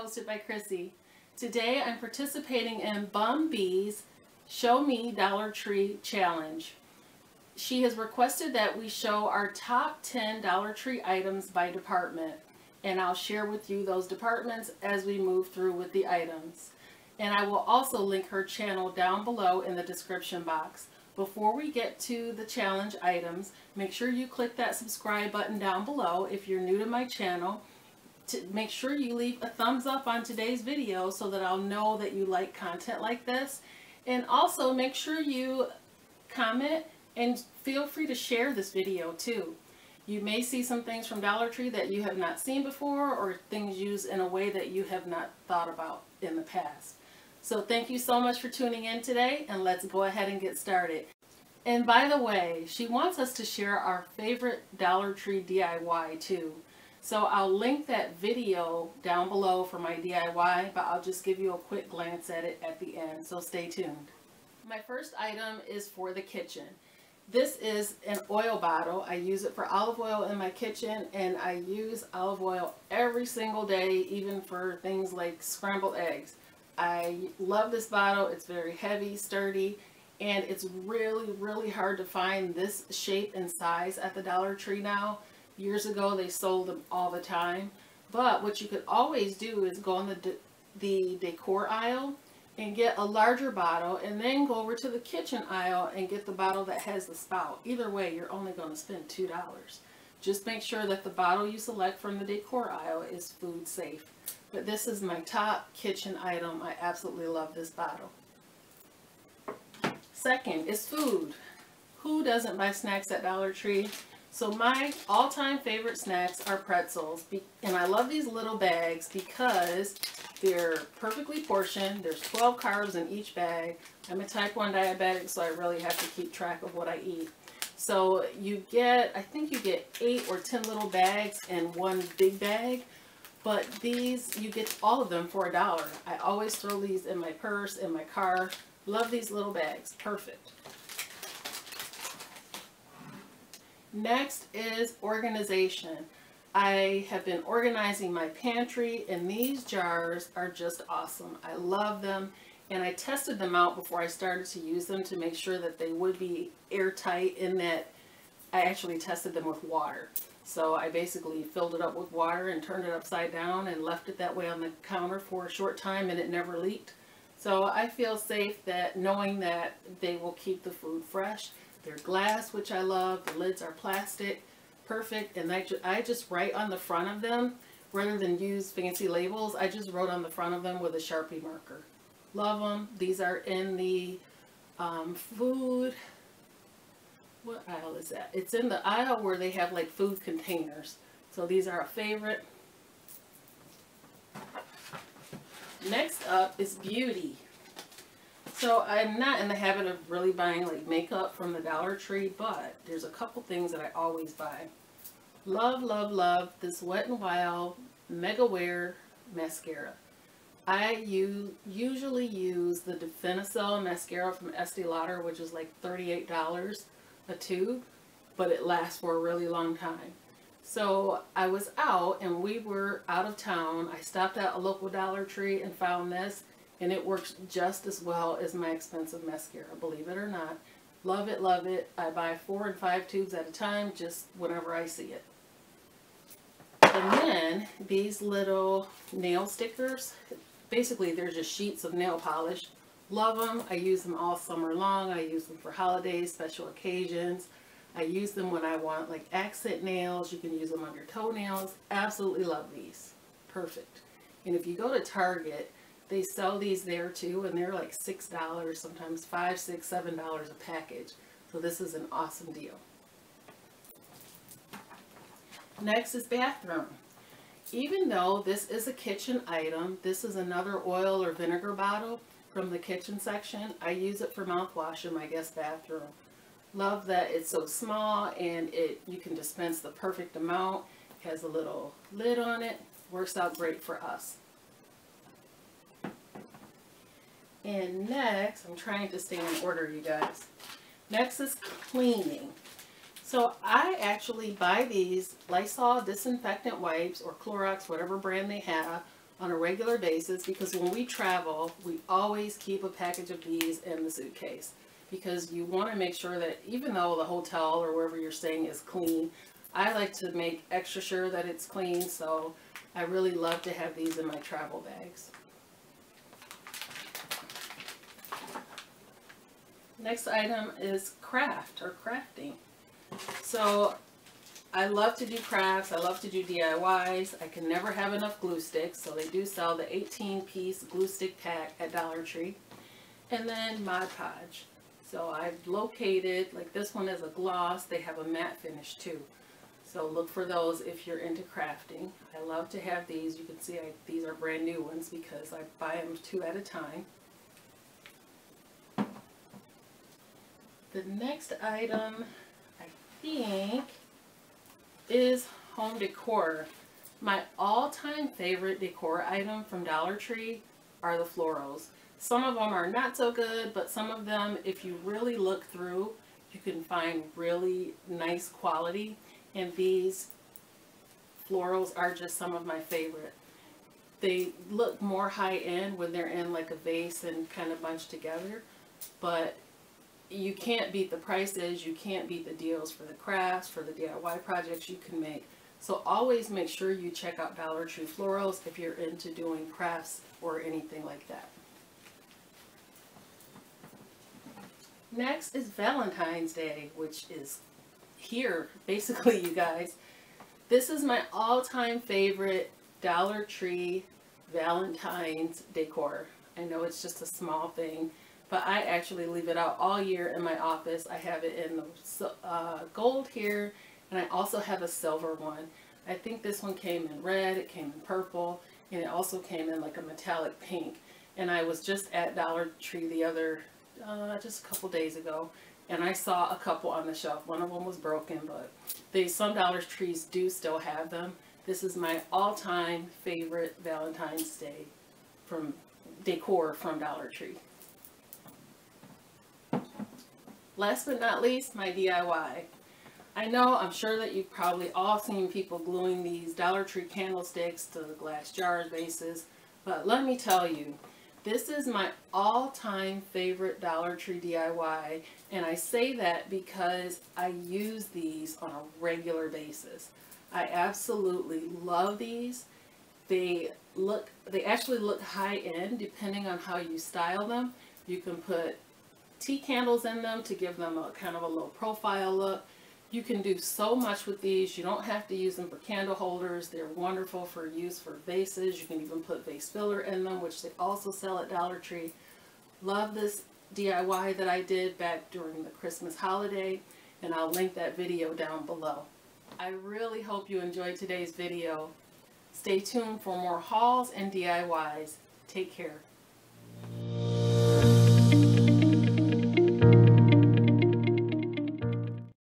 Hostedbykrssie. Today I'm participating in Bum Bea's Show Me Dollar Tree Challenge. She has requested that we show our top 10 Dollar Tree items by department, and I'll share with you those departments as we move through with the items. And I will also link her channel down below in the description box. Before we get to the challenge items, make sure you click that subscribe button down below if you're new to my channel. Make sure you leave a thumbs up on today's video so that I'll know that you like content like this. And also make sure you comment and feel free to share this video too. You may see some things from Dollar Tree that you have not seen before, or things used in a way that you have not thought about in the past. So thank you so much for tuning in today, and let's go ahead and get started. And by the way, she wants us to share our favorite Dollar Tree DIY too. So I'll link that video down below for my DIY, but I'll just give you a quick glance at it at the end, so stay tuned. My first item is for the kitchen. This is an oil bottle. I use it for olive oil in my kitchen, and I use olive oil every single day, even for things like scrambled eggs. I love this bottle. It's very heavy, sturdy, and it's really hard to find this shape and size at the Dollar Tree now. Years ago they sold them all the time, but what you could always do is go on the decor aisle and get a larger bottle, and then go over to the kitchen aisle and get the bottle that has the spout. Either way, you're only going to spend $2. Just make sure that the bottle you select from the decor aisle is food safe. But this is my top kitchen item. I absolutely love this bottle. Second is food. Who doesn't buy snacks at Dollar Tree? So my all-time favorite snacks are pretzels, and I love these little bags because they're perfectly portioned. There's 12 carbs in each bag. I'm a type 1 diabetic, so I really have to keep track of what I eat. So you get, I think you get 8 or 10 little bags in one big bag, but these, you get all of them for $1. I always throw these in my purse, in my car. Love these little bags, perfect. Next is organization. I have been organizing my pantry, and these jars are just awesome. I love them, and I tested them out before I started to use them to make sure that they would be airtight, in that I actually tested them with water. So I basically filled it up with water and turned it upside down and left it that way on the counter for a short time, and it never leaked. So I feel safe that knowing that they will keep the food fresh. They're glass, which I love. The lids are plastic. Perfect. And I just write on the front of them rather than use fancy labels. I just wrote on the front of them with a Sharpie marker. Love them. These are in the food. What aisle is that? It's in the aisle where they have like food containers. So these are a favorite. Next up is beauty. So I'm not in the habit of really buying like makeup from the Dollar Tree, but there's a couple things that I always buy. Love this Wet n Wild Mega Wear mascara. I usually use the Definicel mascara from Estee Lauder, which is like $38 a tube, but it lasts for a really long time. So I was out, and we were out of town. I stopped at a local Dollar Tree and found this, and it works just as well as my expensive mascara, believe it or not. Love it, love it. I buy 4 and 5 tubes at a time, just whenever I see it. And then these little nail stickers, basically they're just sheets of nail polish. Love them. I use them all summer long. I use them for holidays, special occasions. I use them when I want like accent nails. You can use them on your toenails. Absolutely love these. Perfect. And if you go to Target, they sell these there too, and they're like $6, sometimes $5, $6, $7 a package. So this is an awesome deal. Next is bathroom. Even though this is a kitchen item, this is another oil or vinegar bottle from the kitchen section. I use it for mouthwash in my guest bathroom. Love that it's so small, and you can dispense the perfect amount. It has a little lid on it. Works out great for us. And next, I'm trying to stay in order, you guys. Next is cleaning. So I actually buy these Lysol disinfectant wipes, or Clorox, whatever brand they have, on a regular basis, because when we travel, we always keep a package of these in the suitcase, because you want to make sure that even though the hotel or wherever you're staying is clean, I like to make extra sure that it's clean, so I really love to have these in my travel bags. Next item is craft or crafting. So I love to do crafts, I love to do DIYs. I can never have enough glue sticks, so they do sell the 18-piece glue stick pack at Dollar Tree. And then Mod Podge. So I've located, like this one is a gloss, they have a matte finish too. So look for those if you're into crafting. I love to have these. You can see these are brand new ones because I buy them 2 at a time. The next item, I think, is home decor. My all-time favorite decor item from Dollar Tree are the florals. Some of them are not so good, but some of them, if you really look through, you can find really nice quality. And these florals are just some of my favorite. They look more high-end when they're in like a vase and kind of bunched together, but you can't beat the prices, you can't beat the deals for the crafts, for the DIY projects you can make. So always make sure you check out Dollar Tree florals if you're into doing crafts or anything like that. Next is Valentine's Day, which is here, basically, you guys. This is my all-time favorite Dollar Tree Valentine's decor. I know it's just a small thing, but I actually leave it out all year in my office. I have it in the gold here, and I also have a silver one. I think this one came in red, it came in purple, and it also came in like a metallic pink. And I was just at Dollar Tree the other, just a couple days ago, and I saw a couple on the shelf. One of them was broken, but some Dollar Trees do still have them. This is my all-time favorite Valentine's Day decor from Dollar Tree. Last but not least, my DIY. I know, I'm sure that you've probably all seen people gluing these Dollar Tree candlesticks to the glass jars, vases, but let me tell you, this is my all-time favorite Dollar Tree DIY, and I say that because I use these on a regular basis. I absolutely love these. They actually look high-end depending on how you style them. You can put tea candles in them to give them a kind of a low profile look. You can do so much with these. You don't have to use them for candle holders. They're wonderful for use for vases. You can even put vase filler in them, which they also sell at Dollar Tree. Love this DIY that I did back during the Christmas holiday, and I'll link that video down below. I really hope you enjoyed today's video. Stay tuned for more hauls and DIYs. Take care.